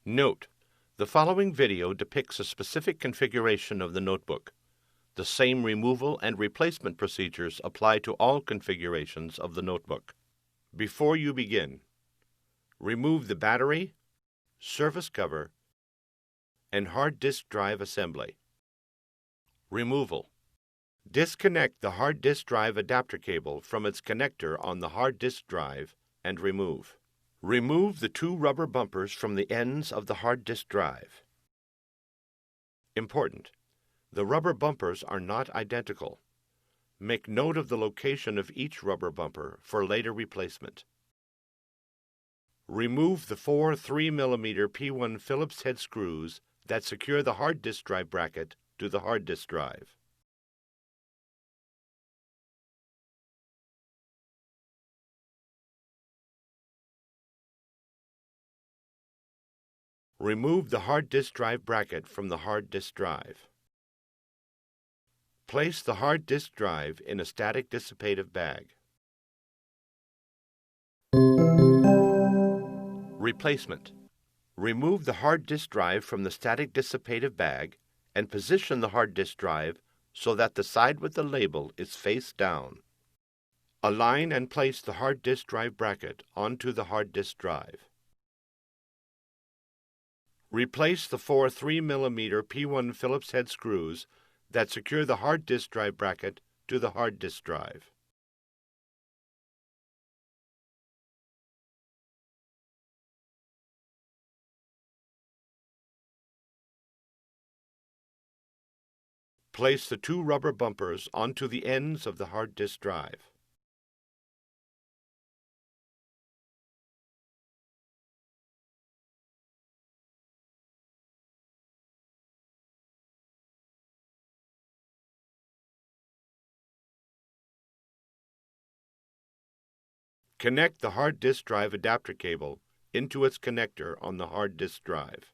Note: the following video depicts a specific configuration of the notebook. The same removal and replacement procedures apply to all configurations of the notebook. Before you begin, remove the battery, surface cover, and hard disk drive assembly. Removal: disconnect the hard disk drive adapter cable from its connector on the hard disk drive and remove. Remove the two rubber bumpers from the ends of the hard disk drive. Important: the rubber bumpers are not identical. Make note of the location of each rubber bumper for later replacement. Remove the four 3mm P1 Phillips head screws that secure the hard disk drive bracket to the hard disk drive. Remove the hard disk drive bracket from the hard disk drive. Place the hard disk drive in a static dissipative bag. Replacement: remove the hard disk drive from the static dissipative bag and position the hard disk drive so that the side with the label is face down. Align and place the hard disk drive bracket onto the hard disk drive. Replace the four 3mm P1 Phillips head screws that secure the hard disk drive bracket to the hard disk drive. Place the two rubber bumpers onto the ends of the hard disk drive. Connect the hard disk drive adapter cable into its connector on the hard disk drive.